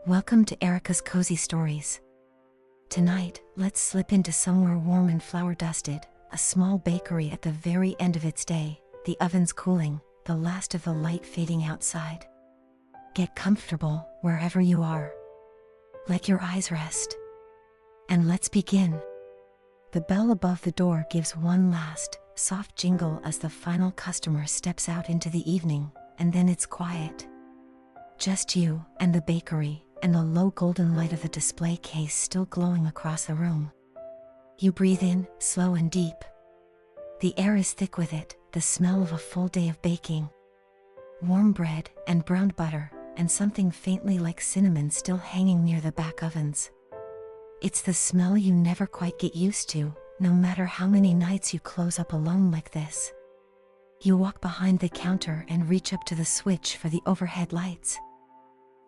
Welcome to Erika's Cozy Stories. Tonight, let's slip into somewhere warm and flower-dusted, a small bakery at the very end of its day, the oven's cooling, the last of the light fading outside. Get comfortable, wherever you are. Let your eyes rest. And let's begin. The bell above the door gives one last, soft jingle as the final customer steps out into the evening, and then it's quiet. Just you and the bakery, and the low golden light of the display case still glowing across the room. You breathe in, slow and deep. The air is thick with it, the smell of a full day of baking. Warm bread and browned butter, and something faintly like cinnamon still hanging near the back ovens. It's the smell you never quite get used to, no matter how many nights you close up alone like this. You walk behind the counter and reach up to the switch for the overhead lights.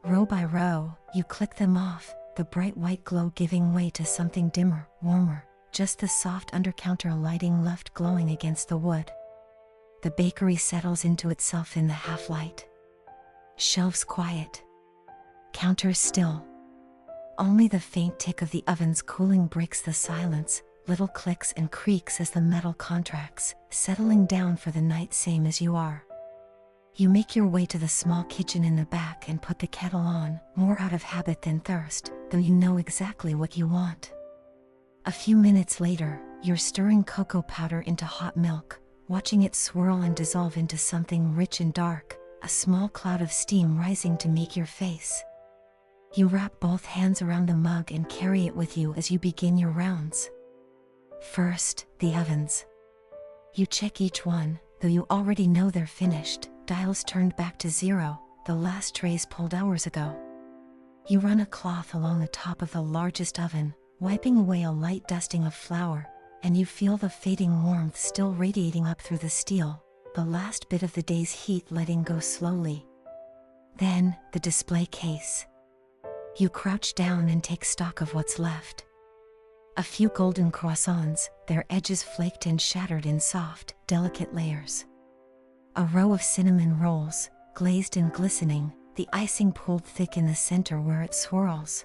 Row by row, you click them off, the bright white glow giving way to something dimmer, warmer, just the soft under-counter lighting left glowing against the wood. The bakery settles into itself in the half-light. Shelves quiet. Counters still. Only the faint tick of the oven's cooling breaks the silence, little clicks and creaks as the metal contracts, settling down for the night same as you are. You make your way to the small kitchen in the back and put the kettle on, more out of habit than thirst, though you know exactly what you want. A few minutes later, you're stirring cocoa powder into hot milk, watching it swirl and dissolve into something rich and dark, a small cloud of steam rising to make your face. You wrap both hands around the mug and carry it with you as you begin your rounds. First, the ovens. You check each one, though you already know they're finished. Dials turned back to 0, the last trays pulled hours ago. You run a cloth along the top of the largest oven, wiping away a light dusting of flour, and you feel the fading warmth still radiating up through the steel, the last bit of the day's heat letting go slowly. Then, the display case. You crouch down and take stock of what's left. A few golden croissants, their edges flaked and shattered in soft, delicate layers. A row of cinnamon rolls, glazed and glistening, the icing pulled thick in the center where it swirls.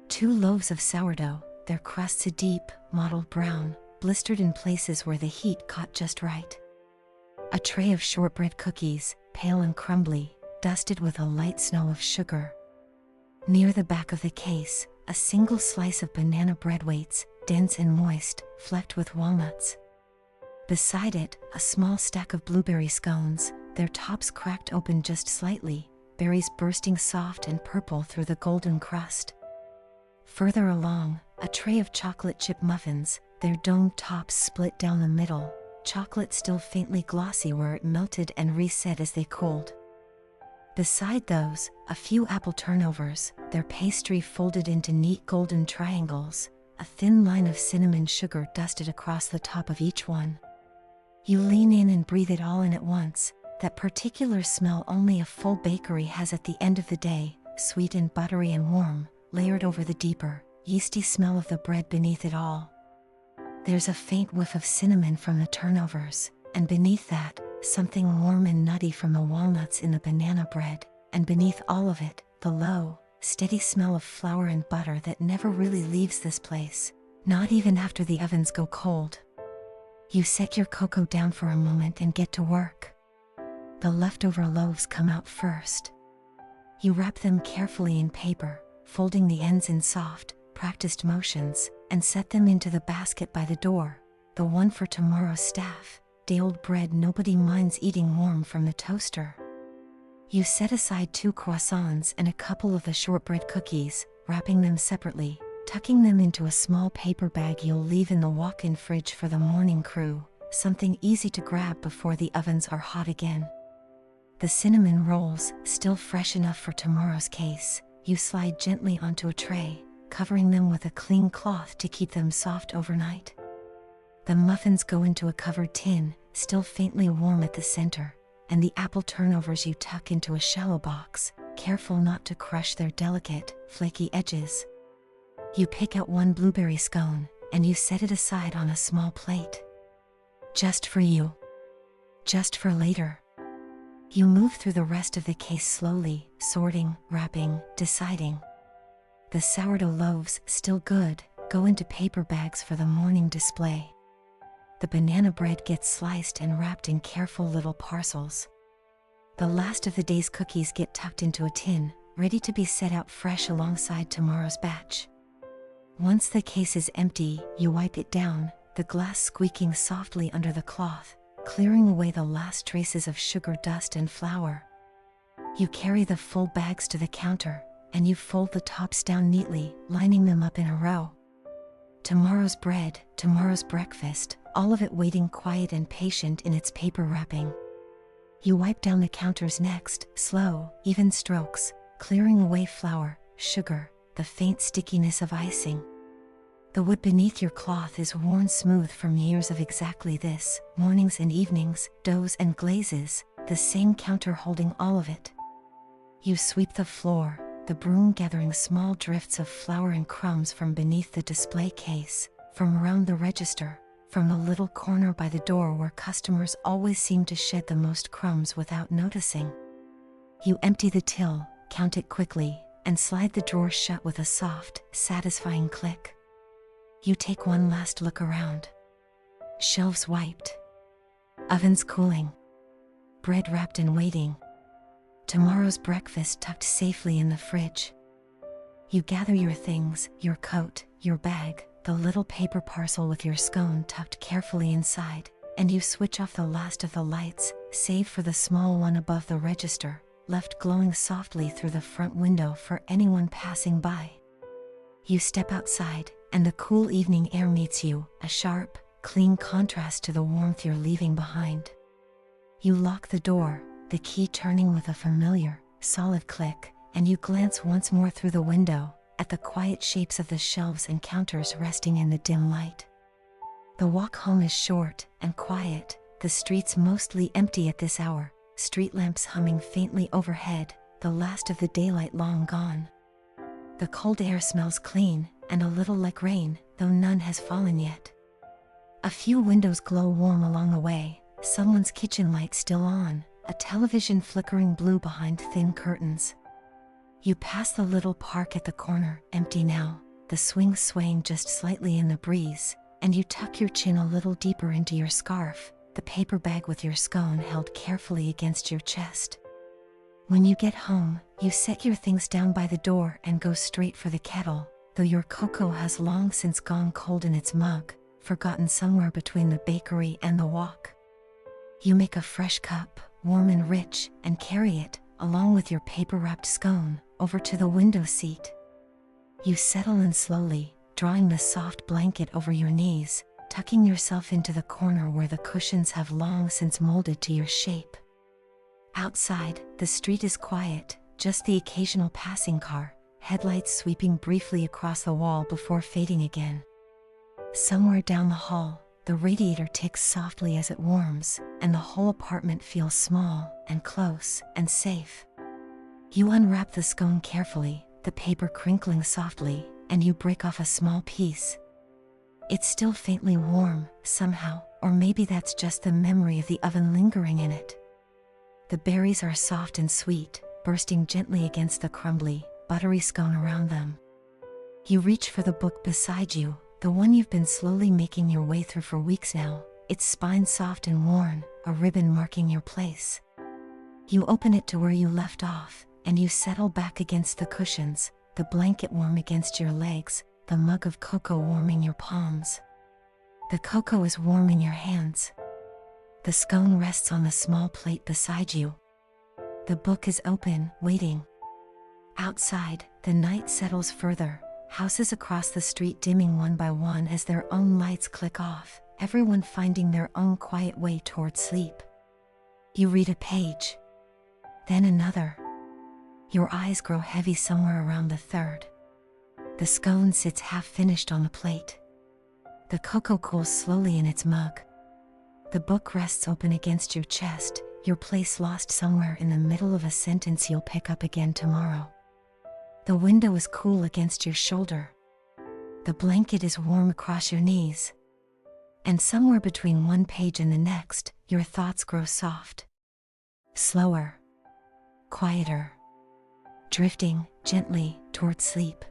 2 loaves of sourdough, their crusts a deep, mottled brown, blistered in places where the heat caught just right. A tray of shortbread cookies, pale and crumbly, dusted with a light snow of sugar. Near the back of the case, a single slice of banana bread waits, dense and moist, flecked with walnuts. Beside it, a small stack of blueberry scones, their tops cracked open just slightly, berries bursting soft and purple through the golden crust. Further along, a tray of chocolate chip muffins, their domed tops split down the middle, chocolate still faintly glossy where it melted and reset as they cooled. Beside those, a few apple turnovers, their pastry folded into neat golden triangles, a thin line of cinnamon sugar dusted across the top of each one. You lean in and breathe it all in at once, that particular smell only a full bakery has at the end of the day, sweet and buttery and warm, layered over the deeper, yeasty smell of the bread beneath it all. There's a faint whiff of cinnamon from the turnovers, and beneath that, something warm and nutty from the walnuts in the banana bread, and beneath all of it, the low, steady smell of flour and butter that never really leaves this place, not even after the ovens go cold. You set your cocoa down for a moment and get to work. The leftover loaves come out first. You wrap them carefully in paper, folding the ends in soft, practiced motions, and set them into the basket by the door, the one for tomorrow's staff, day-old bread nobody minds eating warm from the toaster. You set aside 2 croissants and a couple of the shortbread cookies, wrapping them separately, tucking them into a small paper bag you'll leave in the walk-in fridge for the morning crew, something easy to grab before the ovens are hot again. The cinnamon rolls, still fresh enough for tomorrow's case, you slide gently onto a tray, covering them with a clean cloth to keep them soft overnight. The muffins go into a covered tin, still faintly warm at the center, and the apple turnovers you tuck into a shallow box, careful not to crush their delicate, flaky edges. You pick out 1 blueberry scone, and you set it aside on a small plate. Just for you. Just for later. You move through the rest of the case slowly, sorting, wrapping, deciding. The sourdough loaves, still good, go into paper bags for the morning display. The banana bread gets sliced and wrapped in careful little parcels. The last of the day's cookies get tucked into a tin, ready to be set out fresh alongside tomorrow's batch. Once the case is empty, you wipe it down, the glass squeaking softly under the cloth, clearing away the last traces of sugar dust and flour. You carry the full bags to the counter, and you fold the tops down neatly, lining them up in a row. Tomorrow's bread, tomorrow's breakfast, all of it waiting quiet and patient in its paper wrapping. You wipe down the counters next, slow, even strokes, clearing away flour, sugar, the faint stickiness of icing. The wood beneath your cloth is worn smooth from years of exactly this, mornings and evenings, doughs and glazes, the same counter holding all of it. You sweep the floor, the broom gathering small drifts of flour and crumbs from beneath the display case, from around the register, from the little corner by the door where customers always seem to shed the most crumbs without noticing. You empty the till, count it quickly, and slide the drawer shut with a soft, satisfying click. You take one last look around. Shelves wiped. Ovens cooling. Bread wrapped and waiting. Tomorrow's breakfast tucked safely in the fridge. You gather your things, your coat, your bag, the little paper parcel with your scone tucked carefully inside, and you switch off the last of the lights, save for the small one above the register, left glowing softly through the front window for anyone passing by. You step outside, and the cool evening air meets you, a sharp, clean contrast to the warmth you're leaving behind. You lock the door, the key turning with a familiar, solid click, and you glance once more through the window, at the quiet shapes of the shelves and counters resting in the dim light. The walk home is short and quiet, the streets mostly empty at this hour, street lamps humming faintly overhead, the last of the daylight long gone. The cold air smells clean, and a little like rain, though none has fallen yet. A few windows glow warm along the way, someone's kitchen light still on, a television flickering blue behind thin curtains. You pass the little park at the corner, empty now, the swing swaying just slightly in the breeze, and you tuck your chin a little deeper into your scarf, the paper bag with your scone held carefully against your chest. When you get home, you set your things down by the door and go straight for the kettle, though your cocoa has long since gone cold in its mug, forgotten somewhere between the bakery and the walk. You make a fresh cup, warm and rich, and carry it, along with your paper-wrapped scone, over to the window seat. You settle in slowly, drawing the soft blanket over your knees, tucking yourself into the corner where the cushions have long since molded to your shape. Outside, the street is quiet, just the occasional passing car, headlights sweeping briefly across the wall before fading again. Somewhere down the hall, the radiator ticks softly as it warms, and the whole apartment feels small, and close, and safe. You unwrap the scone carefully, the paper crinkling softly, and you break off a small piece. It's still faintly warm, somehow, or maybe that's just the memory of the oven lingering in it. The berries are soft and sweet, bursting gently against the crumbly, buttery scone around them. You reach for the book beside you, the one you've been slowly making your way through for weeks now, its spine soft and worn, a ribbon marking your place. You open it to where you left off, and you settle back against the cushions, the blanket warm against your legs, the mug of cocoa warming your palms. The cocoa is warm in your hands. The scone rests on the small plate beside you. The book is open, waiting. Outside, the night settles further, houses across the street dimming one by one as their own lights click off, everyone finding their own quiet way toward sleep. You read a page. Then another. Your eyes grow heavy somewhere around the third. The scone sits half-finished on the plate. The cocoa cools slowly in its mug. The book rests open against your chest, your place lost somewhere in the middle of a sentence you'll pick up again tomorrow. The window is cool against your shoulder. The blanket is warm across your knees. And somewhere between one page and the next, your thoughts grow soft. slower, quieter, drifting gently towards sleep.